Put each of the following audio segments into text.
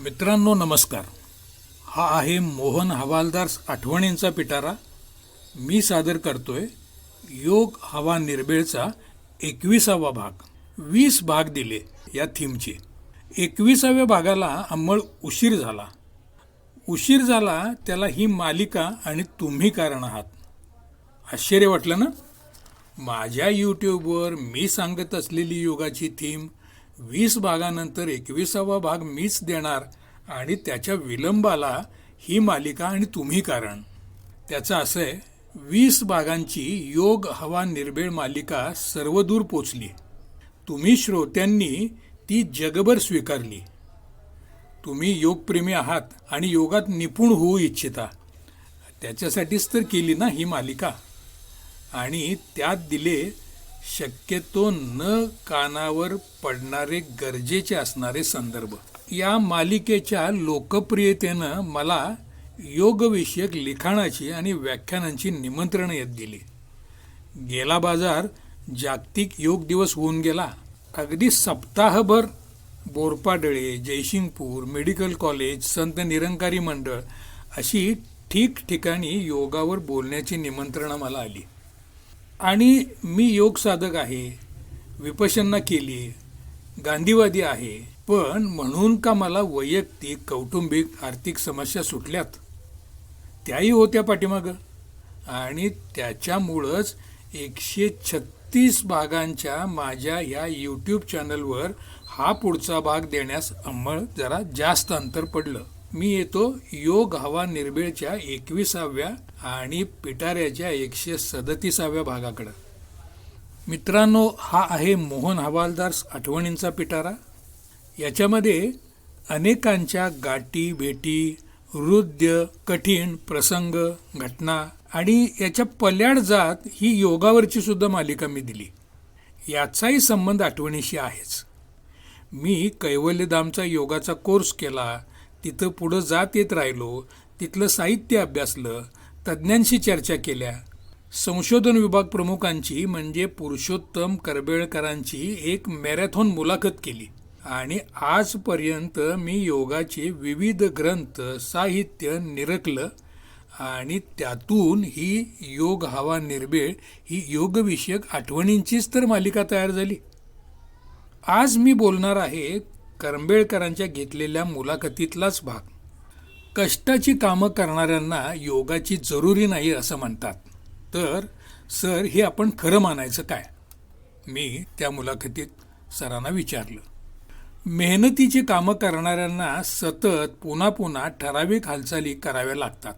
मित्रांनो नमस्कार. हा आहे मोहन हवालदार आठवणींचा पिटारा. मी सादर करतोय योग हवा निर्बेळचा 21वा भाग. 20 भाग दिले या थीमचे. 21व्या भागाला अंमळ उशीर झाला त्याला ही मालिका आणि तुम्ही कारण आहात. आश्चर्य वाटलं ना? माझ्या यूट्यूबवर मी सांगत असलेली योगाची थीम 20 भागानंतर 21वा भाग मीच देणार आणि त्याच्या विलंबाला ही मालिका आणि तुम्ही कारण. त्याचं असं आहे, 20 भागांची योग हवा निर्बेळ मालिका सर्वदूर पोचली. तुम्ही श्रोत्यांनी ती जगभर स्वीकारली. तुम्ही योगप्रेमी आहात आणि योगात निपुण होऊ इच्छिता. त्याच्यासाठीच तर केली ना ही मालिका. आणि त्यात दिले शक्यतो न कानावर पडणारे गरजेचे असणारे संदर्भ. या मालिकेच्या लोकप्रियतेनं मला योगविषयक लिखाणाची आणि व्याख्यानांची निमंत्रणं येत गेली. गेला बाजार जागतिक योग दिवस होऊन गेला. अगदी सप्ताहभर बोरपाडळे, जयसिंगपूर, मेडिकल कॉलेज, संत निरंकारी मंडळ अशी ठिकठिकाणी योगावर बोलण्याची निमंत्रणं मला आली. आणि मी योग साधक आहे, विपश्यना केली, गांधीवादी आहे, पण म्हणून का मला वैयक्तिक, कौटुंबिक, आर्थिक समस्या सुटल्यात? त्याही होत्या पाठीमागं. आणि त्याच्यामुळंच 136 भागांच्या माझ्या ह्या यूट्यूब चॅनलवर हा पुढचा भाग देण्यास अंमळ जरा जास्त अंतर पडलं. मी येतो योग हवा निर्बेळच्या 21व्या आणि पिटाऱ्याच्या 137व्या भागाकडं. मित्रांनो, हा आहे मोहन हवालदार आठवणींचा पिटारा. याच्यामध्ये अनेकांच्या गाठी भेटी, हृदय कठीण प्रसंग, घटना आणि याच्या पल्याड जात ही योगावरची सुद्धा मालिका मी दिली. याचाही संबंध आठवणीशी आहेच. मी कैवल्यधामचा योगाचा कोर्स केला, तिथं पुढं जात येत राहिलो, तिथलं साहित्य अभ्यासलं, तज्ज्ञांशी चर्चा केल्या, संशोधन विभाग प्रमुखांची म्हणजे पुरुषोत्तम करबेळकरांची एक मॅरेथॉन मुलाखत केली आणि आजपर्यंत मी योगाचे विविध ग्रंथ साहित्य निरखलं आणि त्यातून ही योग हवा निर्बेळ ही योगविषयक आठवणींचीच तर मालिका तयार झाली. आज मी बोलणार आहे करंबेळकरांच्या घेतलेल्या मुलाखतीतलाच भाग. कष्टाची कामं करणाऱ्यांना योगाची जरुरी नाही असं म्हणतात. तर सर, हे आपण खरं मानायचं काय? मी त्या मुलाखतीत सरांना विचारलं. मेहनतीची कामं करणाऱ्यांना सतत पुन्हा पुन्हा ठराविक हालचाली कराव्या लागतात.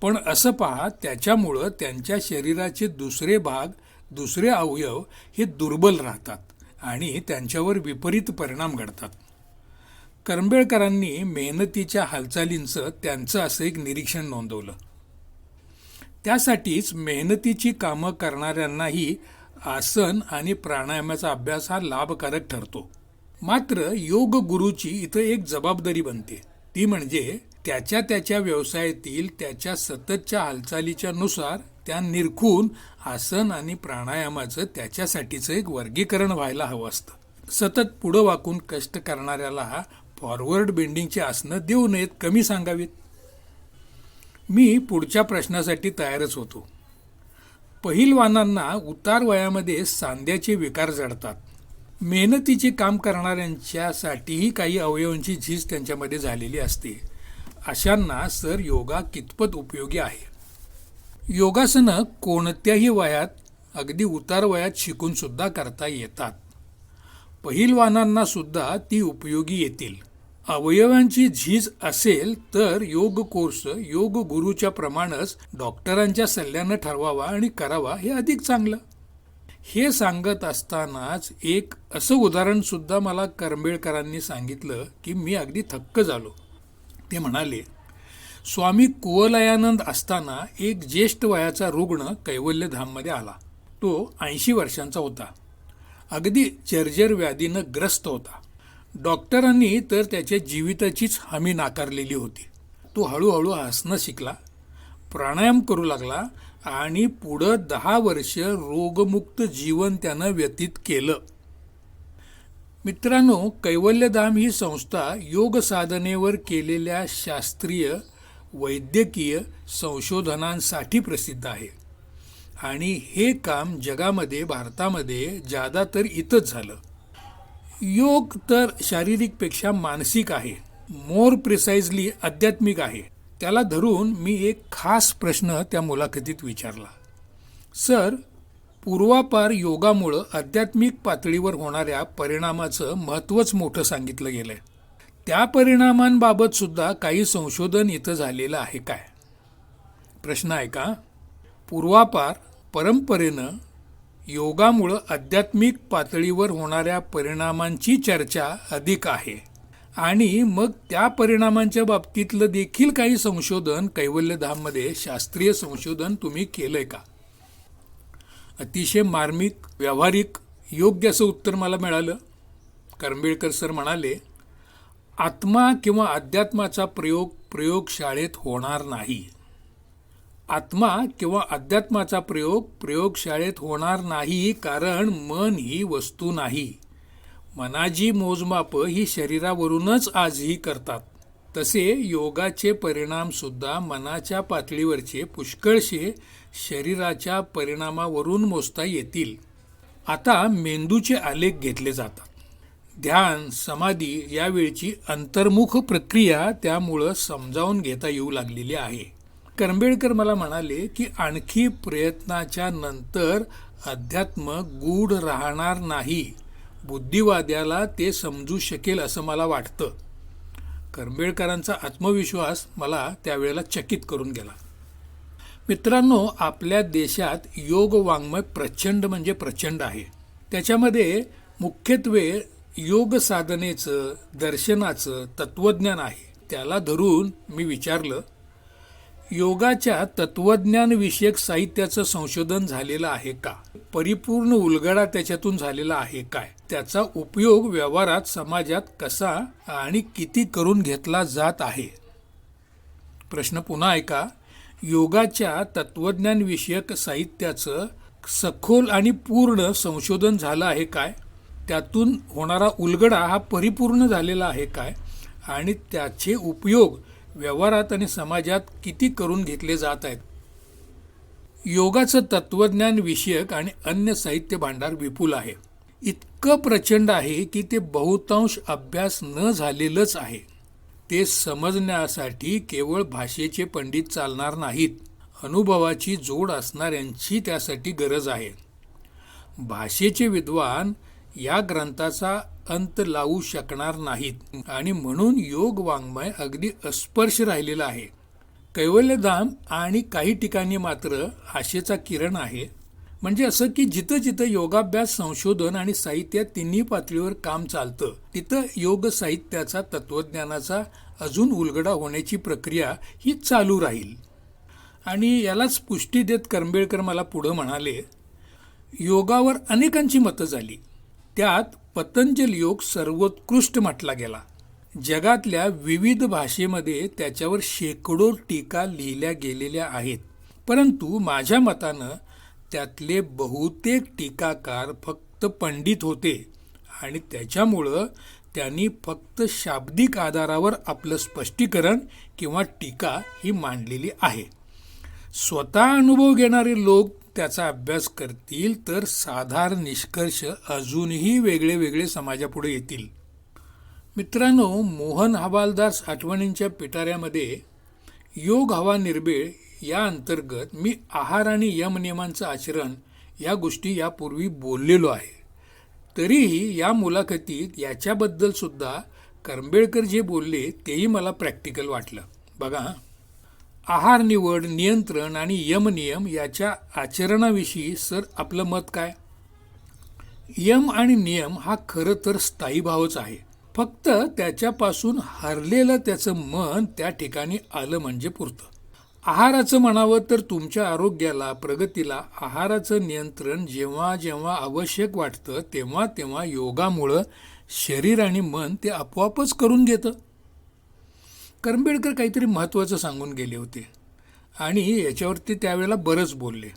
पण असं पहा, त्याच्यामुळं त्यांच्या शरीराचे दुसरे भाग, दुसरे अवयव हे दुर्बल राहतात आणि त्यांच्यावर विपरीत परिणाम घडतात. करंबेळकरांनी मेहनतीच्या हालचालींचं त्यांचं असं एक निरीक्षण नोंदवलं. त्यासाठीच मेहनतीची कामं करणाऱ्यांनाही आसन आणि प्राणायामाचा अभ्यास हा लाभकारक ठरतो. मात्र योग गुरुची इथं एक जबाबदारी बनते. ती म्हणजे त्याच्या व्यवसायातील त्याच्या सततच्या हालचालीच्या नुसार त्या निरखून आसन आणि प्राणायामाचं त्याच्यासाठीचं एक वर्गीकरण व्हायला हवं असतं. सतत पुढं वाकून कष्ट करणाऱ्याला फॉरवर्ड बेंडिंगची आसनं देऊ नयेत, कमी सांगावीत. मी पुढच्या प्रश्नासाठी तयारच होतो. पहिलवानांना उतार वयामध्ये सांध्याचे विकार जडतात. मेहनतीचे काम करणाऱ्यांच्यासाठीही काही अवयवांची झीज त्यांच्यामध्ये झालेली असते. अशांना सर योगा कितपत उपयोगी आहे? योगासनं कोणत्याही वयात, अगदी उतार वयात शिकून सुद्धा करता येतात. पहिलवानांना सुद्धा ती उपयोगी येतील. अवयवांची झीज असेल तर योग कोर्स योग गुरुच्या प्रमाणच डॉक्टरांच्या सल्ल्यानं ठरवावा आणि करावा, हे अधिक चांगलं. हे सांगत असतानाच एक असं उदाहरण सुद्धा मला करंबेळकरांनी सांगितलं की मी अगदी थक्क झालो. ते म्हणाले, स्वामी कुवलयानंद असताना एक ज्येष्ठ वयाचा रुग्ण कैवल्यधाममध्ये आला. तो 80 वर्षांचा होता. अगदी जर्जर व्याधीनं ग्रस्त होता. डॉक्टरांनी तर त्याच्या जीविताचीच हमी नाकारलेली होती. तो हळूहळू हसणं शिकला, प्राणायाम करू लागला आणि पुढं 10 वर्ष रोगमुक्त जीवन त्यानं व्यतीत केलं. मित्रांनो, कैवल्यधाम ही संस्था योग साधनेवर केलेल्या शास्त्रीय वैद्यकीय संशोधनांसाठी प्रसिद्ध आहे आणि हे काम जगामध्ये भारतामध्ये ज्यादा तर इथंच झालं. योग तर शारीरिकपेक्षा मानसिक आहे, मोर प्रिसाइजली आध्यात्मिक आहे. त्याला धरून मी एक खास प्रश्न त्या मुलाखतीत विचारला. सर, पूर्वापार योगामुळं आध्यात्मिक पातळीवर होणाऱ्या परिणामाचं महत्त्वच मोठं सांगितलं गेलंय. त्या परिणामांबाबत सुद्धा काही संशोधन इथं झालेलं आहे काय? प्रश्न आहे का? पूर्वापार परंपरेनं योगामुळं आध्यात्मिक पातळीवर होणाऱ्या परिणामांची चर्चा अधिक आहे आणि मग त्या परिणामांच्या बाबतीतलं देखील काही संशोधन कैवल्यधाममध्ये शास्त्रीय संशोधन तुम्ही केलंय का? अतिशय मार्मिक, व्यावहारिक, योग्य असं उत्तर मला मिळालं. करंबेळकर सर म्हणाले, आत्मा किंवा अध्यात्माचा प्रयोग प्रयोगशाळेत होणार नाही. आत्मा किंवा अध्यात्माचा प्रयोग प्रयोगशाळेत होणार नाही, कारण मन ही वस्तू नाही. मनाची मोजमाप ही शरीरावरूनच आजही करतात. तसे योगाचे परिणाम सुद्धा मनाच्या पातळीवरचे पुष्कळशे शरीराच्या परिणामावरून मोजता येतील. आता मेंदूचे आलेख घेतले जातात. ध्यान, समाधी यावेळची अंतर्मुख प्रक्रिया त्यामुळं समजावून घेता येऊ लागलेली आहे. करंबेळकर मला म्हणाले की आणखी प्रयत्नाच्या नंतर अध्यात्म गूढ राहणार नाही. बुद्धिवाद्याला ते समजू शकेल असं मला वाटतं. करंबेळकरांचा आत्मविश्वास मला त्यावेळेला चकित करून गेला. मित्रांनो, आपल्या देशात योग वाङ्मय प्रचंड म्हणजे प्रचंड आहे. त्याच्यामध्ये मुख्यत्वे योग साधनेचं, दर्शनाचं तत्वज्ञान आहे. त्याला धरून मी विचारलं, योगाच्या तत्वज्ञानविषयक साहित्याचं संशोधन झालेलं आहे का? परिपूर्ण उलगडा त्याच्यातून झालेला आहे काय? त्याचा उपयोग व्यवहारात, समाजात कसा आणि किती करून घेतला जात आहे? प्रश्न पुन्हा ऐका. योगाच्या तत्वज्ञानविषयक साहित्याचं सखोल आणि पूर्ण संशोधन झालं आहे काय? त्यातून होणारा उलगडा हा परिपूर्ण झालेला आहे काय? आणि त्याचे उपयोग व्यवहारात आणि समाजात किती करून घेतले जात आहेत? योगाचं तत्वज्ञान विषयक आणि अन्य साहित्य भांडार विपुल आहे. इतकं प्रचंड आहे की ते बहुतांश अभ्यास न झालेलंच आहे. ते समजण्यासाठी केवळ भाषेचे पंडित चालणार नाहीत. अनुभवाची जोड असणाऱ्यांची त्यासाठी गरज आहे. भाषेचे विद्वान या ग्रंथाचा अंत लावू शकणार नाहीत आणि म्हणून योग वाङ्मय अगदी अस्पर्श राहिलेला आहे. कैवल्यधाम आणि काही ठिकाणी मात्र आशेचा किरण आहे. म्हणजे असं की जिथं जिथं योगाभ्यास, संशोधन आणि साहित्य तिन्ही पातळीवर काम चालतं, तिथं योग साहित्याचा, तत्वज्ञानाचा अजून उलगडा होण्याची प्रक्रिया ही चालू राहील. आणि यालाच पुष्टी देत करंबेळकर मला पुढं म्हणाले, योगावर अनेकांची मतं झाली. त्यात पतंजल योग सर्वोत्कृष्ट म्हटला गेला. जगातल्या विविध भाषेमध्ये त्याच्यावर शेकडो टीका लिहिल्या गेलेल्या आहेत. परंतु माझ्या मतानं त्यातले बहुतेक टीकाकार फक्त पंडित होते आणि त्याच्यामुळं त्यांनी फक्त शाब्दिक आधारावर आपलं स्पष्टीकरण किंवा टीका ही मांडलेली आहे. स्वतः अनुभव घेणारे लोक त्याचा अभ्यास करतील तर साधारण निष्कर्ष अजूनही वेगळे वेगळे समाजापुढे येतील. मित्रांनो, मोहन हवालदार आठवणींच्या पिटाऱ्यामध्ये योग हवा निर्बेळ या अंतर्गत मी आहार आणि यमनियमांचं आचरण या गोष्टी यापूर्वी बोललेलो आहे. तरीही या मुलाखतीत याच्याबद्दल सुद्धा करंबेळकर जे बोलले तेही मला प्रॅक्टिकल वाटलं. बघा, आहार निवड, नियंत्रण आणि यमनियम याच्या आचरणाविषयी सर आपलं मत काय? यम आणि नियम हा खरं तर स्थायी भावच आहे. फक्त त्याच्यापासून हरलेलं त्याचं मन त्या ठिकाणी आलं म्हणजे पुरतं. आहाराचं म्हणावं तर तुमच्या आरोग्याला, प्रगतीला आहाराचं नियंत्रण जेव्हा जेव्हा आवश्यक वाटतं तेव्हा तेव्हा योगामुळं शरीर आणि मन ते आपोआपच करून घेतं. करंबेळकर काहीतरी महत्त्वाचं सांगून गेले होते आणि याच्यावरती त्यावेळेला बरंच बोलले.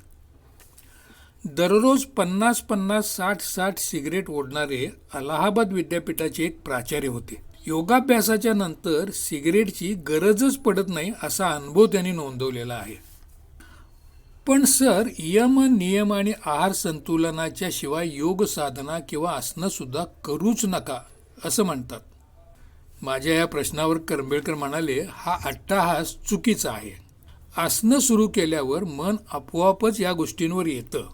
दररोज 50-50, 60-60 सिगरेट ओढणारे अलाहाबाद विद्यापीठाचे एक प्राचार्य होते. योगाभ्यासाच्या नंतर सिगरेटची गरजच पडत नाही असा अनुभव त्यांनी नोंदवलेला आहे. पण सर, यम, नियम आणि आहार संतुलनाच्या शिवाय योग साधना किंवा आसनं सुद्धा करूच नका असं म्हणतात. माझ्या या प्रश्नावर करंबेळकर म्हणाले, हा अट्टहास चुकीचा आहे. आसनं सुरू केल्यावर मन आपोआपच या गोष्टींवर येतं.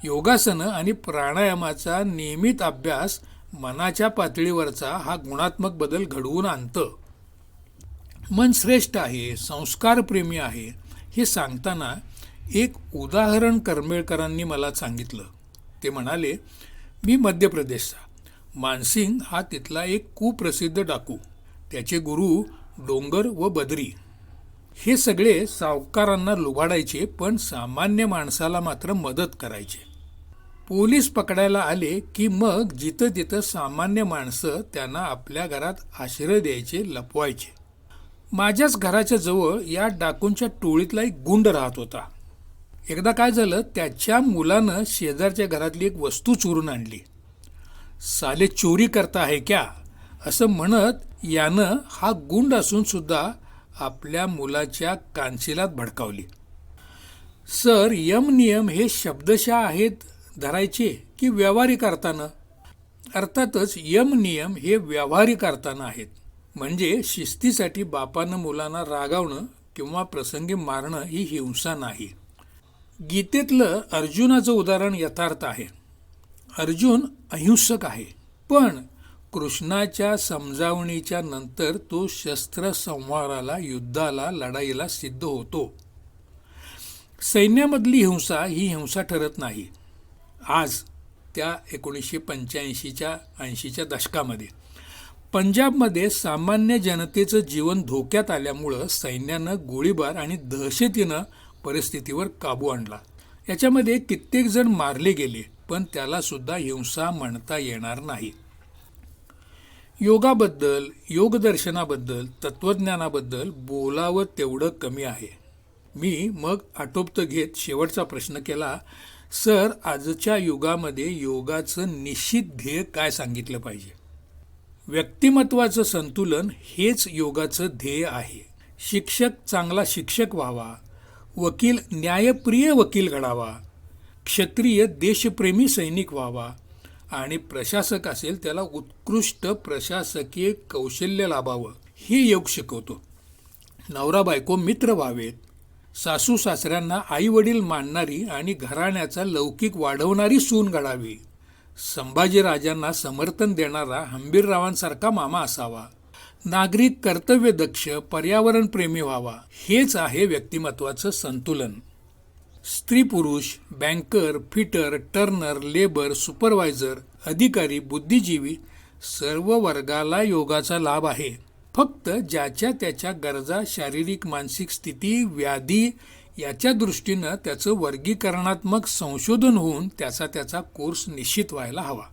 योगासनं आणि प्राणायामाचा नियमित अभ्यास मनाच्या पातळीवरचा हा गुणात्मक बदल घडवून आणतं. मन श्रेष्ठ आहे, संस्कारप्रेमी आहे हे सांगताना एक उदाहरण करंबेळकरांनी मला सांगितलं. ते म्हणाले, मी मध्य प्रदेशचा, मानसिंग हा तिथला एक कुप्रसिद्ध डाकू. त्याचे गुरु डोंगर व बद्री हे सगळे सावकारांना लुबाडायचे, पण सामान्य माणसाला मात्र मदत करायचे. पोलीस पकडायला आले की मग जिथं तिथं सामान्य माणसं त्यांना आपल्या घरात आश्रय द्यायचे, लपवायचे. माझ्याच घराच्या जवळ या डाकूंच्या टोळीतला एक गुंड राहत होता. एकदा काय झालं, त्याच्या मुलानं शेजारच्या घरातली एक वस्तू चोरून आणली. साले चोरी करता है क्या असं म्हणत यानं हा गुंड असून सुद्धा आपल्या मुलाच्या कानशिलात भडकावली. सर, यम नियम हे शब्दशः आहेत धरायचे की व्यावहारिक अर्थानं? अर्थातच यम नियम हे व्यावहारिक अर्थानं आहेत. म्हणजे शिस्तीसाठी बापानं मुलांना रागावणं किंवा प्रसंगी मारणं ही हिंसा नाही. गीतेतलं अर्जुनाचं उदाहरण यथार्थ आहे. अर्जुन अहिंसक आहे, पण कृष्णाच्या समजावणीच्या नंतर तो शस्त्रसंहाराला, युद्धाला, लढाईला सिद्ध होतो. सैन्यामधली हिंसा ही हिंसा ठरत नाही. आज त्या 1985-80च्या दशकामध्ये पंजाबमध्ये सामान्य जनतेचं जीवन धोक्यात आल्यामुळं सैन्यानं गोळीबार आणि दहशतीनं परिस्थितीवर काबू आणला. याच्यामध्ये कित्येक जण मारले गेले, पण त्याला सुद्धा हिंसा म्हणता येणार नाही. योगाबद्दल, योगदर्शनाबद्दल, तत्त्वज्ञानाबद्दल बोलावं तेवढं कमी आहे. मी मग आटोपतं घेत शेवटचा प्रश्न केला, सर, आजच्या युगामध्ये योगाचं निश्चित ध्येय काय सांगितलं पाहिजे? व्यक्तिमत्वाचं संतुलन हेच योगाचं ध्येय आहे. शिक्षक चांगला शिक्षक व्हावा, वकील न्यायप्रिय वकील घडावा, क्षत्रिय देशप्रेमी सैनिक व्हावा आणि प्रशासक असेल त्याला उत्कृष्ट प्रशासकीय कौशल्य लाभावं हे योग शिकवतो. नवरा बायको मित्र व्हावेत, सासू सासऱ्यांना आई वडील मानणारी आणि घराण्याचा लौकिक वाढवणारी सून घडावी, संभाजीराजांना समर्थन देणारा हंबीररावांसारखा मामा असावा, नागरिक कर्तव्यदक्ष पर्यावरणप्रेमी व्हावा. हेच आहे व्यक्तिमत्वाचं संतुलन. स्त्री पुरुष, banker, fitter, Turner, labour, supervisor, अधिकारी, बुद्धिजीवी सर्व वर्गाला योगाचा लाभ आहे. फक्त ज्याच्या त्याच्या गरजा, शारीरिक मानसिक स्थिती, व्याधी याच्या दृष्टीनं त्याचं वर्गीकरणात्मक संशोधन होऊन त्याचा कोर्स निश्चित व्हायला हवा.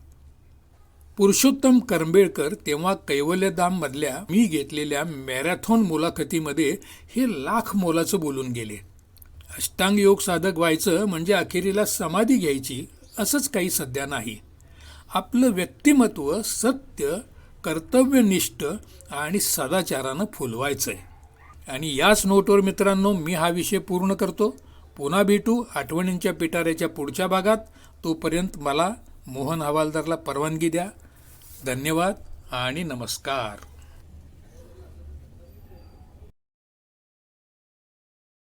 पुरुषोत्तम करंबेळकर तेव्हा कैवल्यधाममधल्या मी घेतलेल्या मॅरेथॉन मुलाखतीमध्ये हे लाख मोलाचं बोलून गेले. अष्टांग योग साधक व्हायचं म्हणजे अखेरीला समाधी घ्यायची असंच काही सध्या नाही. आपलं व्यक्तिमत्व सत्य, कर्तव्यनिष्ठ आणि सदाचारानं फुलवायचं आहे. आणि याच नोटवर मित्रांनो मी हा विषय पूर्ण करतो. पुन्हा भेटू आठवणींच्या पिटाऱ्याच्या पुढच्या भागात. तोपर्यंत मला मोहन हवालदारला परवानगी द्या. धन्यवाद आणि नमस्कार.